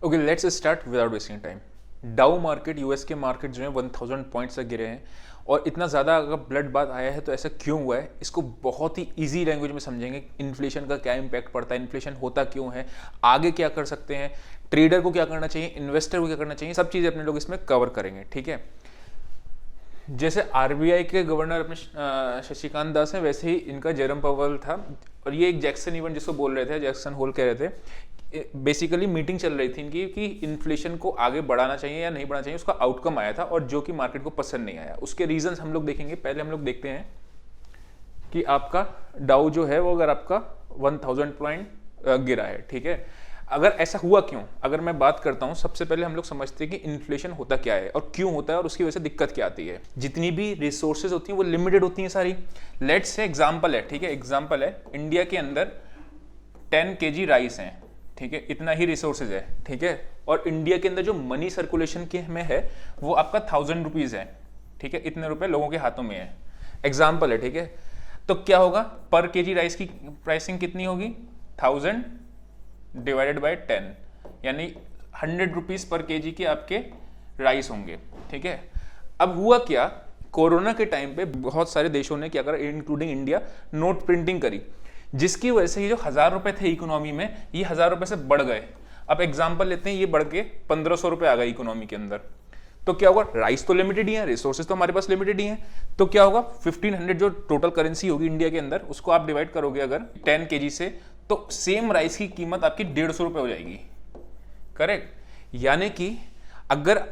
Okay, let's start without wasting time. डाउ market, US के market जो है 1000 पॉइंट्स तक गिरे हैं और इतना ज़्यादा अगर ब्लड बात आया है तो ऐसा क्यों हुआ है, इसको बहुत ही इजी लैंग्वेज में समझेंगे। इन्फ्लेशन का क्या इम्पैक्ट पड़ता है, इन्फ्लेशन होता क्यों है, आगे क्या कर सकते हैं, ट्रेडर को क्या करना चाहिए, इन्वेस्टर को क्या करना चाहिए, सब चीज़ें अपने लोग इसमें कवर करेंगे। ठीक है, जैसे आरबीआई के गवर्नर अपने शशिकांत दास हैं, वैसे ही इनका जेरम पॉवेल था। और ये एक जैक्सन इवेंट जिसको बोल रहे थे, जैक्सन होल कह रहे थे, बेसिकली मीटिंग चल रही थी इनकी कि इन्फ्लेशन को आगे बढ़ाना चाहिए या नहीं बढ़ाना चाहिए। उसका आउटकम आया था और जो कि मार्केट को पसंद नहीं आया। उसके रीजंस हम लोग देखेंगे। पहले हम लोग देखते हैं कि आपका डाउ जो है वो अगर आपका 1000 पॉइंट गिरा है, ठीक है, अगर ऐसा हुआ क्यों, अगर मैं बात करता हूं, सबसे पहले हम लोग समझते हैं कि इन्फ्लेशन होता क्या है और क्यों होता है और उसकी वजह से दिक्कत क्या आती है। जितनी भी रिसोर्सेज होती हैं वो लिमिटेड होती हैं सारी। लेट्स से एग्जांपल है, ठीक है, एग्जांपल है, इंडिया के अंदर 10 kg राइस है, ठीक है, इतना ही रिसोर्सेज है, ठीक है, और इंडिया के अंदर जो मनी सर्कुलेशन के में है वो आपका 1000 रुपीज है, ठीक है, इतने रुपए लोगों के हाथों में है, एग्जाम्पल है, ठीक है। तो क्या होगा, पर केजी राइस की प्राइसिंग कितनी होगी, 1000 डिवाइडेड बाय 10, यानी 100 रुपीज पर केजी के आपके राइस होंगे, ठीक है। अब हुआ क्या, कोरोना के टाइम पे बहुत सारे देशों ने क्या करा, इंक्लूडिंग इंडिया, नोट प्रिंटिंग करी, जिसकी वजह से ये जो 1000 रुपए थे इकोनॉमी में, ये 1000 रुपए से बढ़ गए। अब एग्जाम्पल लेते हैं, ये बढ़ के 1500 रुपए आ गए इकोनॉमी के अंदर। तो क्या होगा, राइस तो लिमिटेड ही है, रिसोर्सेज तो हमारे पास लिमिटेड ही है, तो क्या होगा, 1500 जो टोटल करेंसी होगी इंडिया के अंदर, उसको आप डिवाइड करोगे अगर 10 kg से, तो सेम राइस की कीमत आपकी 150 रुपए हो जाएगी, करेक्ट। यानी कि अगर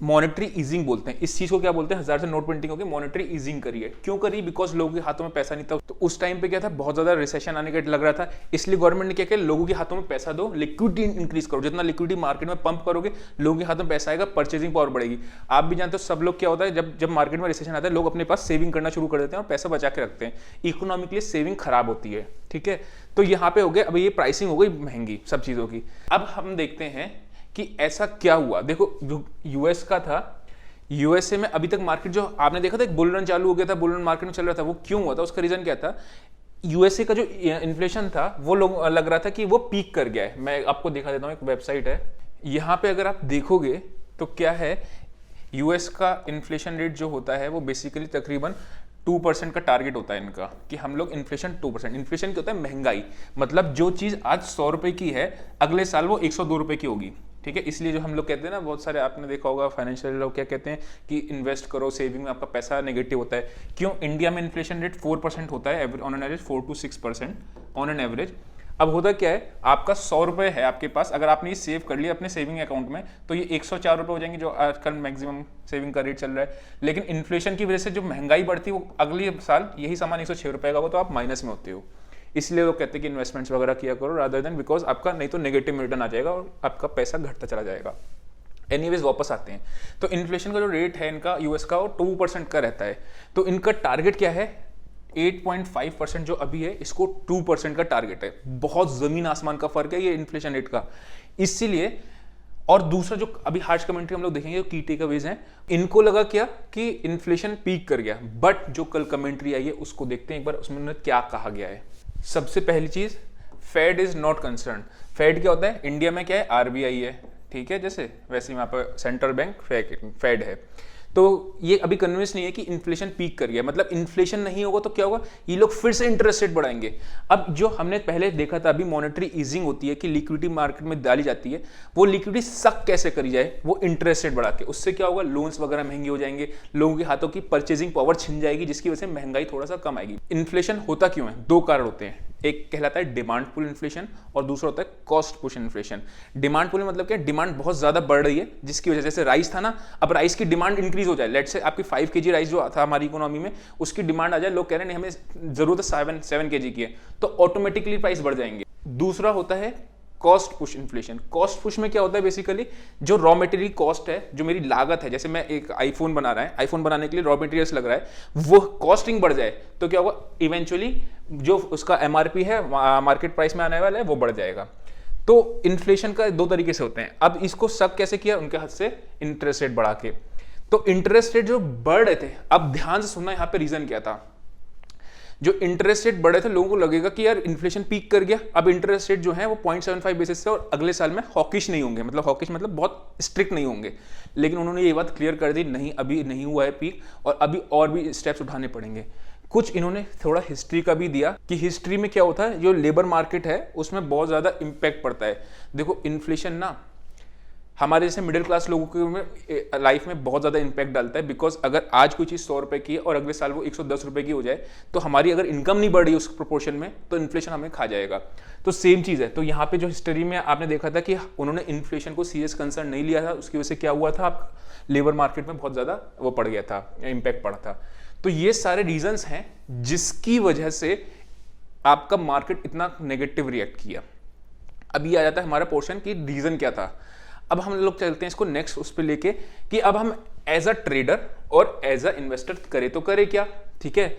मॉनेटरी ईजिंग बोलते हैं इस चीज को, क्या बोलते हैं, 1000 से नोट प्रिंटिंग होगी, मॉनेटरी ईजिंग करी है। क्यों करी, बिकॉज लोगों के हाथों में पैसा नहीं था। तो उस टाइम पे क्या था, बहुत ज्यादा रिसेशन आने का लग रहा था, इसलिए गवर्नमेंट ने क्या किया, लोगों के हाथों में पैसा दो, लिक्विडिटी इंक्रीज करो, जितना लिक्विडिटी मार्केट में पंप करोगे लोगों के हाथों में पैसा आएगा, परचेजिंग पावर बढ़ेगी। आप भी जानते हो, सब लोग क्या होता है, जब जब मार्केट में रिसेशन आता है, लोग अपने पास सेविंग करना शुरू कर देते हैं और पैसा बचा के रखते हैं। इकोनॉमिकली सेविंग खराब होती है, ठीक है। तो यहाँ पे हो गया, अब ये प्राइसिंग हो गई महंगी सब चीजों की। अब हम देखते हैं कि ऐसा क्या हुआ। देखो, जो यूएस का था, यूएसए में अभी तक मार्केट जो आपने देखा था, एक बुल रन चालू हो गया था, बुल रन मार्केट में चल रहा था, वो क्यों हुआ था, उसका रीजन क्या था, यूएसए का जो इन्फ्लेशन था वो लोग लग रहा था कि वो पीक कर गया है। मैं आपको दिखा देता हूं, एक वेबसाइट है, यहां पे अगर आप देखोगे तो क्या है, यूएस का इन्फ्लेशन रेट जो होता है वो बेसिकली तकरीबन 2% का टारगेट होता है इनका, कि हम लोग इन्फ्लेशन 2%, इन्फ्लेशन क्या होता है, महंगाई, मतलब जो चीज आज 100 रुपए की है अगले साल वो 102 रुपए की होगी, ठीक है। इसलिए जो हम लोग कहते हैं ना, बहुत सारे आपने देखा होगा फाइनेंशियल लोग क्या कहते हैं कि इन्वेस्ट करो, सेविंग में आपका पैसा नेगेटिव होता है। क्यों, इंडिया में इन्फ्लेशन रेट 4% होता है on an average, 4 to 6% on an average. अब होता क्या है, आपका 100 रुपए है आपके पास, अगर आपने ये सेव कर लिया अपने सेविंग अकाउंट में, तो ये 104 रुपए हो जाएंगे, जो आजकल मैक्सिमम सेविंग का रेट चल रहा है। लेकिन इन्फ्लेशन की वजह से जो महंगाई बढ़ती है, वो अगले साल यही सामान 106 रुपए का होगा, तो आप माइनस में होते हो। इसलिए लोग कहते हैं कि इन्वेस्टमेंट्स वगैरह किया करो रादर देन, बिकॉज आपका नहीं तो नेगेटिव रिटर्न आ जाएगा और आपका पैसा घटता चला जाएगा। एनीवेज वापस आते हैं, तो इन्फ्लेशन का जो रेट है इनका यूएस का, वो 2% का रहता है। तो इनका टारगेट क्या है, 8.5% जो अभी है, इसको 2% का टारगेट है। बहुत जमीन आसमान का फर्क है ये इन्फ्लेशन रेट का, इसीलिए। और दूसरा जो अभी हार्श कमेंट्री हम लोग देखेंगे, की टेकअवेज हैं, इनको लगा क्या कि इन्फ्लेशन पीक कर गया, बट जो कल कमेंट्री आई है उसको देखते हैं एक बार, उसमें उन्होंने क्या कहा गया है। सबसे पहली चीज, Fed is not concern. Fed क्या होता है, इंडिया में क्या है, आरबीआई है, ठीक है, जैसे वैसे वहां पर सेंट्रल बैंक फेड है। तो ये अभी कन्विंस नहीं है कि इन्फ्लेशन पीक कर गया, मतलब इन्फ्लेशन नहीं होगा तो क्या होगा, ये लोग फिर से इंटरेस्ट रेट बढ़ाएंगे। अब जो हमने पहले देखा था, अभी मॉनेटरी ईजिंग होती है कि लिक्विडिटी मार्केट में डाली जाती है, वो लिक्विडिटी सक कैसे करी जाए, वो इंटरेस्ट रेट बढ़ा के। उससे क्या होगा, लोन्स वगैरह महंगे हो जाएंगे, लोगों के हाथों की परचेजिंग पावर छिन जाएगी, जिसकी वजह से महंगाई थोड़ा सा कम आएगी। इन्फ्लेशन होता क्यों है, दो कारण होते हैं, एक कहलाता है डिमांड पुल इन्फ्लेशन और दूसरा होता है cost push inflation. Demand pull मतलब क्या, डिमांड बहुत ज्यादा बढ़ रही है, जिसकी वजह से, जैसे राइस था ना, अब राइस की डिमांड इंक्रीज हो जाए, लेट्स से आपकी 5 kg राइस जो था हमारी इकोनॉमी में, उसकी डिमांड आ जाए, लोग कह रहे हैं नहीं हमें जरूरत है 7 kg की है, तो ऑटोमेटिकली प्राइस बढ़ जाएंगे। दूसरा होता है cost push inflation. Cost push में क्या होता है, बेसिकली जो रॉ मटेरियल कॉस्ट है, जो मेरी लागत है, जैसे मैं एक आईफोन बना रहा है, आईफोन बनाने के लिए रॉ मटेरियल्स लग रहा है, वो कॉस्टिंग बढ़ जाए तो क्या होगा, इवेंचुअली जो उसका एमआरपी है, मार्केट प्राइस में आने वाला है, वो बढ़ जाएगा। तो इन्फ्लेशन का दो तरीके से होते हैं। अब इसको सब कैसे किया, उनके हाथ से इंटरेस्ट रेट बढ़ा के। तो इंटरेस्ट रेट जो बढ़ रहे थे, अब ध्यान से सुनना, यहाँ पे रीजन क्या था, जो इंटरेस्ट रेट बढ़े थे लोगों को लगेगा कि यार इन्फ्लेशन पीक कर गया, अब इंटरेस्ट रेट जो है वो 0.75 बेसिस से और अगले साल में हॉकिश नहीं होंगे, मतलब हॉकिश मतलब बहुत स्ट्रिक्ट नहीं होंगे। लेकिन उन्होंने ये बात क्लियर कर दी, नहीं अभी नहीं हुआ है पीक और अभी और भी स्टेप्स उठाने पड़ेंगे। कुछ इन्होंने थोड़ा हिस्ट्री का भी दिया कि हिस्ट्री में क्या होता है, जो लेबर मार्केट है उसमें बहुत ज़्यादा इम्पैक्ट पड़ता है। देखो इन्फ्लेशन ना हमारे जैसे मिडिल क्लास लोगों के लाइफ में बहुत ज़्यादा इंपैक्ट डालता है, बिकॉज अगर आज कोई चीज़ 100 रुपये की है और अगले साल वो 110 रुपये की हो जाए तो हमारी अगर इनकम नहीं बढ़ रही उस प्रोपोर्शन में तो इन्फ्लेशन हमें खा जाएगा। तो सेम चीज़ है। तो यहाँ पे जो हिस्ट्री में आपने देखा था कि उन्होंने इन्फ्लेशन को सीरियस कंसर्न नहीं लिया था, उसकी वजह से क्या हुआ था, आप लेबर मार्केट में बहुत ज़्यादा वो पड़ गया था, इम्पैक्ट पड़ा था। तो ये सारे रीजंस हैं जिसकी वजह से आपका मार्केट इतना नेगेटिव रिएक्ट किया। अब ये आ जाता है हमारा पोर्शन कि रीजन क्या था। अब हम लोग चलते हैं इसको नेक्स्ट उस पर लेके कि अब हम एज अ ट्रेडर और एज अ इन्वेस्टर करे तो करे क्या। ठीक है,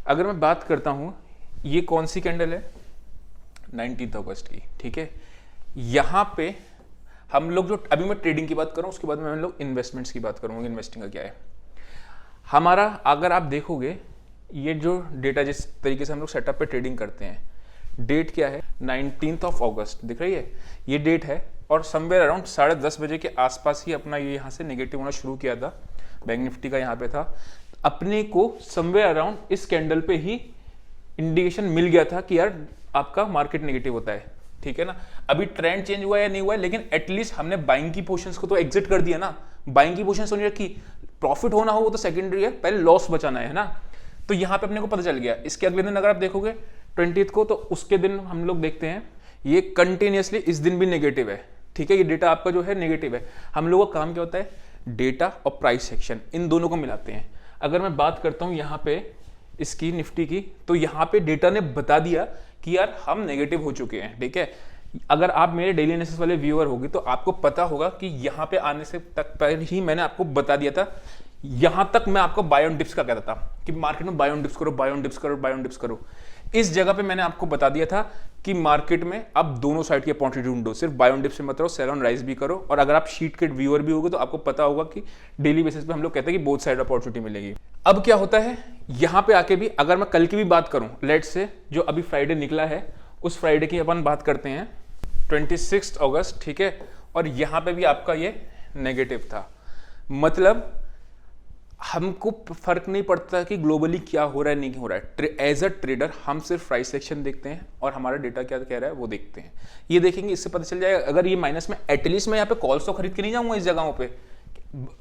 अगर मैं बात करता हूं, ये कौन सी कैंडल है, 19 अगस्त की। ठीक है, यहां पे हम लोग जो अभी मैं ट्रेडिंग की बात कर रहा हूं उसके बाद में हम लोग इन्वेस्टमेंट्स की बात करूंगा, इन्वेस्टिंग का क्या है हमारा। अगर आप देखोगे ये जो डेटा जिस तरीके से हम लोग सेटअप पे ट्रेडिंग करते हैं, डेट क्या है 19 अगस्त दिख रही है, ये डेट है। और समवेयर अराउंड 10:30 बजे के आसपास ही अपना ये यहाँ से नेगेटिव होना शुरू किया था, बैंक निफ्टी का यहाँ पे था। अपने को समवेयर अराउंड इस कैंडल पे ही इंडिकेशन मिल गया था कि यार आपका मार्केट नेगेटिव होता है। ठीक है ना, अभी ट्रेंड चेंज हुआ या नहीं हुआ है, लेकिन एटलीस्ट हमने बाइंग की पोजीशंस को तो एग्जिट कर दिया ना। बाइंग की पोजीशंस तो नहीं रखी, प्रॉफिट होना हो वो तो सेकेंडरी है, पहले लॉस बचाना है ना। तो यहाँ पे अपने को पता चल गया। इसके अगले दिन अगर आप देखोगे 20 को, तो उसके दिन हम लोग देखते हैं ये कंटिन्यूसली इस दिन भी नेगेटिव है। ठीक है, ये डेटा आपका जो है नेगेटिव है। हम लोगों का काम क्या होता है, डेटा और प्राइस सेक्शन इन दोनों को मिलाते हैं। अगर मैं बात करता हूं यहाँ पे इसकी निफ्टी की, तो यहाँ पे डेटा ने बता दिया कि यार हम नेगेटिव हो चुके हैं। ठीक है, अगर आप मेरे डेली एनालिसिस वाले व्यूअर होगी तो आपको पता होगा कि यहाँ पे आने से तक पहले ही मैंने आपको बता दिया था। यहां तक मैं आपको बाय ऑन डिप्स का कहता था कि मार्केट में बाय ऑन डिप्स करो, बाय ऑन डिप्स करो, बाय ऑन डिप्स करो। इस जगह पे मैंने आपको बता दिया था कि मार्केट में अब दोनों साइड की अपॉर्चुनिटी ढूंढो, सिर्फ बाय ऑन डिप्स से मत रहो, सेल ऑन राइज भी करो। और अगर आप शीट के व्यूअर भी होगे तो आपको पता होगा कि डेली बेसिस पे हम लोग कहते हैं कि बोथ साइड अपॉर्चुनिटी मिलेगी। अब क्या होता है यहां पे आके भी, अगर मैं कल की भी बात करूं, लेट्स से जो अभी फ्राइडे निकला है उस फ्राइडे की अपन बात करते हैं 26 अगस्त। ठीक है, और यहां पे भी आपका ये नेगेटिव था। मतलब हमको फर्क नहीं पड़ता कि ग्लोबली क्या हो रहा है नहीं हो रहा है। एज अ ट्रेडर हम सिर्फ प्राइस सेक्शन देखते हैं और हमारा डेटा क्या कह रहा है वो देखते हैं। ये देखेंगे, इससे पता चल जाएगा। अगर ये माइनस में, एटलीस्ट मैं यहाँ पे कॉल्स तो खरीद के नहीं जाऊंगा इस जगहों पे,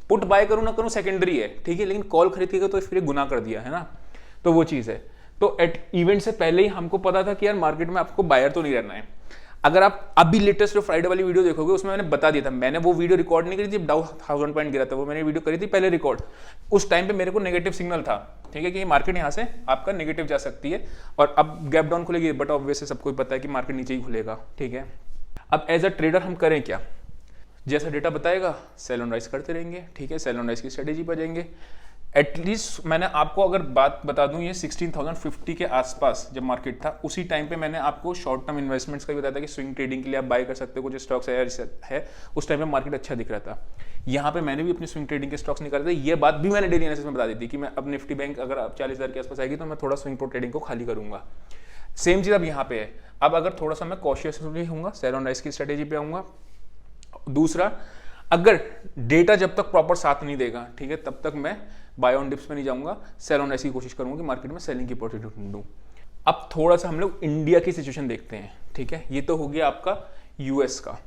पुट बाय करूं ना करूं सेकेंडरी है। ठीक है, लेकिन कॉल खरीद के तो फिर गुनाह कर दिया है ना, तो वो चीज है। तो एट इवेंट से पहले ही हमको पता था कि यार मार्केट में आपको बायर तो नहीं रहना है। अगर आप अभी लेटेस्ट जो फ्राइडे वाली वीडियो देखोगे उसमें मैंने बता दिया था, मैंने वो वीडियो रिकॉर्ड नहीं करी थी, डाउ 1000 पॉइंट गिरा था, वो मैंने वीडियो करी थी पहले रिकॉर्ड। उस टाइम पे मेरे को नेगेटिव सिग्नल था। ठीक है, कि मार्केट यहाँ से आपका नेगेटिव जा सकती है और अब गैप डाउन खुलेगी, बट ऑब्वियसली सबको पता है कि मार्केट नीचे ही खुलेगा। ठीक है, अब एज अ ट्रेडर हम करें क्या, जैसा डेटा बताएगा सेल ऑन राइज करते रहेंगे। ठीक है, सेल ऑन राइज की स्ट्रेटेजी पर जाएंगे। एटलीस्ट मैंने आपको अगर बात बता दूं, ये 16,050 के आसपास जब मार्केट था उसी टाइम पे मैंने आपको शॉर्ट टर्म इन्वेस्टमेंट्स का भी बताया था कि स्विंग ट्रेडिंग के लिए आप बाय कर सकते हो, कुछ स्टॉक्स है। उस टाइम पे मार्केट अच्छा दिख रहा था। यहाँ पे मैंने भी अपनी स्विंग ट्रेडिंग के स्टॉक्स निकाले थे। ये बात भी मैंने डेली एनालिसिस में बता दी थी कि मैं अब निफ्टी बैंक अगर आप 40,000 के आसपास आएगी तो मैं थोड़ा स्विंग प्रो ट्रेडिंग को खाली करूंगा। सेम चीज़ अब यहाँ पे है। अब अगर थोड़ा सा मैं कॉशियसली होऊंगा, सेल ऑन राइज की स्ट्रेटेजी पे आऊंगा। दूसरा, अगर डेटा जब तक प्रॉपर साथ नहीं देगा, ठीक है, तब तक मैं बाय ऑन डिप्स पे नहीं जाऊंगा, सेल ऑन ऐसी कोशिश करूंगा कि मार्केट में सेलिंग की अपॉर्चुनिटी ढूंढूं। अब थोड़ा सा हम लोग इंडिया की सिचुएशन देखते हैं। ठीक है, ये तो हो गया आपका यूएस का।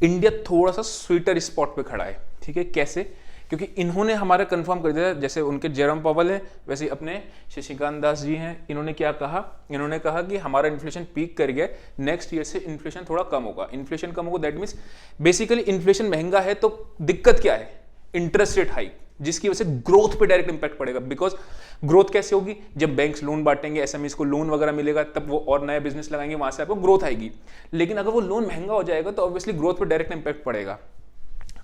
इंडिया थोड़ा सा स्वीटर स्पॉट पे खड़ा है। ठीक है, कैसे, क्योंकि इन्होंने हमारा कंफर्म कर दिया, जैसे उनके जेरोम पावल है वैसे अपने शशिकांत दास जी हैं। इन्होंने क्या कहा, इन्होंने कहा कि हमारा इन्फ्लेशन पीक कर गया, नेक्स्ट ईयर से इन्फ्लेशन थोड़ा कम होगा। इन्फ्लेशन कम होगा दैट मीन्स बेसिकली इन्फ्लेशन महंगा है तो दिक्कत क्या है, इंटरेस्ट रेट हाइक, जिसकी वजह से ग्रोथ पे डायरेक्ट इंपैक्ट पड़ेगा। बिकॉज ग्रोथ कैसे होगी, जब बैंक्स लोन बांटेंगे, एसएमईज को लोन वगैरह मिलेगा, तब वो और नया बिजनेस लगाएंगे, वहां से आपको ग्रोथ आएगी। लेकिन अगर वो लोन महंगा हो जाएगा तो ऑब्वियसली ग्रोथ पे डायरेक्ट इंपैक्ट पड़ेगा।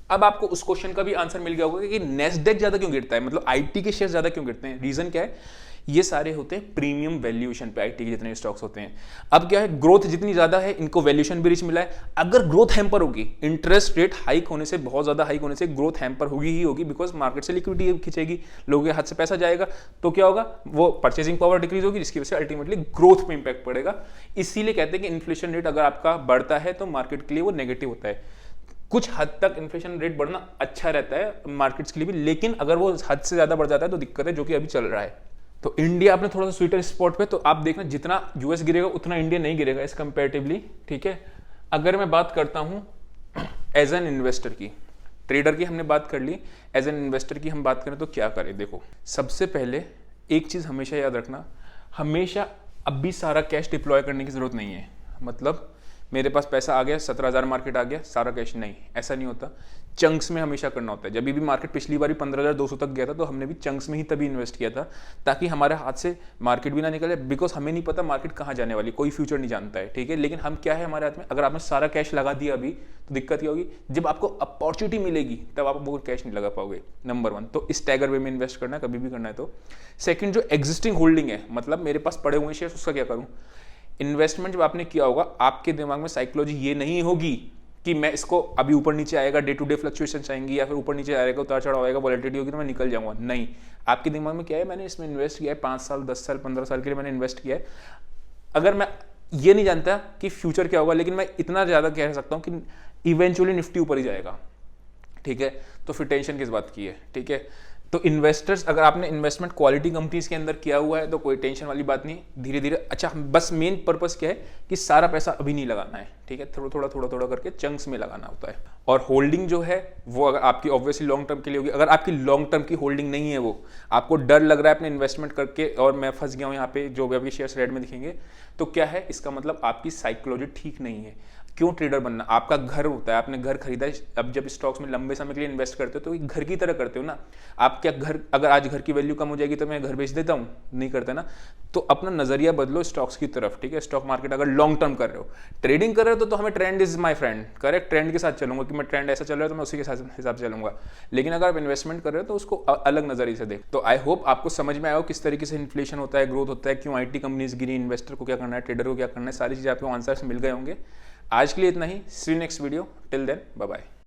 अब आपको उस क्वेश्चन का भी आंसर मिल गया होगा कि नेस्डेक ज्यादा क्यों गिरता है, मतलब आईटी के शेयर ज्यादा क्यों गिरते हैं। रीजन क्या है, ये सारे होते हैं प्रीमियम वैल्यूएशन पे आईटी के जितने स्टॉक्स होते हैं। अब क्या है, ग्रोथ जितनी ज्यादा है इनको वैल्यूएशन भी रिच मिला है। अगर ग्रोथ हैम्पर होगी, इंटरेस्ट रेट हाइक होने से, बहुत ज्यादा हाइक होने से ग्रोथ हैम्पर होगी ही होगी, बिकॉज मार्केट से लिक्विडिटी खिंचेगी, लोगों के हाथ से पैसा जाएगा, तो क्या होगा, वो परचेसिंग पावर डिक्रीज होगी, जिसकी वजह से अल्टीमेटली ग्रोथ पे इंपैक्ट पड़ेगा। इसीलिए कहते हैं कि इन्फ्लेशन रेट अगर आपका बढ़ता है तो मार्केट के लिए वो नेगेटिव होता है। कुछ हद तक इन्फ्लेशन रेट बढ़ना अच्छा रहता है मार्केट्स के लिए भी, लेकिन अगर वो हद से ज्यादा बढ़ जाता है तो दिक्कत है, जो कि अभी चल रहा है। तो इंडिया अपने थोड़ा सा स्वीटर स्पॉट पे, तो आप देखना जितना यूएस गिरेगा उतना इंडिया नहीं गिरेगा इस कंपेरेटिवली, ठीक है। अगर मैं बात करता हूं एज एन इन्वेस्टर की, ट्रेडर की हमने बात कर ली, एज एन इन्वेस्टर की हम बात करें तो क्या करें। देखो, सबसे पहले एक चीज हमेशा याद रखना, हमेशा अभी सारा कैश डिप्लॉय करने की जरूरत नहीं है। मतलब मेरे पास पैसा आ गया, 17,000 मार्केट आ गया, सारा कैश नहीं, ऐसा नहीं होता। चंक्स में हमेशा करना होता है। जब भी मार्केट पिछली बार 15,200 तक गया था तो हमने भी चंक्स में ही तभी इन्वेस्ट किया था, ताकि हमारे हाथ से मार्केट भी ना निकले, बिकॉज हमें नहीं पता मार्केट कहाँ जाने वाली, कोई फ्यूचर नहीं जानता है, ठीक है। लेकिन हम क्या है हमारे हाथ में, अगर आपने सारा कैश लगा दिया अभी तो दिक्कत क्या होगी, जब आपको अपॉर्चुनिटी मिलेगी तब आप वो कैश नहीं लगा पाओगे, नंबर 1। तो स्टैगर वे में इन्वेस्ट करना है, कभी भी करना है तो। सेकंड, जो एग्जिस्टिंग होल्डिंग है, मतलब मेरे पास पड़े हुए शेयर्स, उसका क्या करूं। इन्वेस्टमेंट जब आपने किया होगा, आपके दिमाग में साइकोलॉजी ये नहीं होगी कि मैं इसको अभी ऊपर नीचे आएगा, डे टू डे फ्लक्चुएशन आएंगी, या फिर ऊपर नीचे आएगा, उतार चढ़ाव आएगा, वॉलेटिलिटी होगी तो मैं निकल जाऊंगा। नहीं, आपके दिमाग में क्या है, मैंने इसमें इन्वेस्ट किया है 5 साल, 10 साल, 15 साल के लिए मैंने इन्वेस्ट किया है। अगर मैं ये नहीं जानता कि फ्यूचर क्या होगा, लेकिन मैं इतना ज़्यादा कह सकता हूँ कि इवेंचुअली निफ्टी ऊपर ही जाएगा, ठीक है, तो फिर टेंशन किस बात की है, ठीक है। तो इन्वेस्टर्स, अगर आपने इन्वेस्टमेंट क्वालिटी कंपनीज के अंदर किया हुआ है तो कोई टेंशन वाली बात नहीं, धीरे धीरे। अच्छा, बस मेन पर्पस क्या है कि सारा पैसा अभी नहीं लगाना है, ठीक है, थोड़ा थोड़ा करके चंक्स में लगाना होता है। और होल्डिंग जो है वो अगर आपकी ऑब्वियसली लॉन्ग टर्म के लिए होगी। अगर आपकी लॉन्ग टर्म की होल्डिंग नहीं है, वो आपको डर लग रहा है अपने इन्वेस्टमेंट करके और मैं फंस गया हूँ यहाँ पे, जो भी आपके शेयर्स रेड में दिखेंगे, तो क्या है, इसका मतलब आपकी साइकोलॉजी ठीक नहीं है। क्यों ट्रेडर बनना, आपका घर होता है, आपने घर खरीदा है, अब जब स्टॉक्स में लंबे समय के लिए इन्वेस्ट करते हो तो घर की तरह करते हो ना। आप क्या घर, अगर आज घर की वैल्यू कम हो जाएगी तो मैं घर बेच देता हूँ, नहीं करता ना। तो अपना नजरिया बदलो स्टॉक्स की तरफ, ठीक है। स्टॉक मार्केट अगर लॉन्ग टर्म कर रहे हो, ट्रेडिंग कर रहे हो तो हमें trend is my friend, correct, trend के साथ चलूंगा कि मैं ट्रेंड ऐसा चल रहा है तो मैं उसी के हिसाब से चलूंगा। लेकिन अगर आप इन्वेस्टमेंट कर रहे हो तो उसको अलग नजरिए से देख। तो आई होप आपको समझ में आया हो किस तरीके से इन्फ्लेशन होता है, ग्रोथ होता है, क्यों आईटी कंपनीज गिरी, इन्वेस्टर को क्या करना है, ट्रेडर को क्या करना है, सारी चीजें आपको आंसर्स मिल गए होंगे। आज के लिए इतना ही, see you next video, till then bye bye.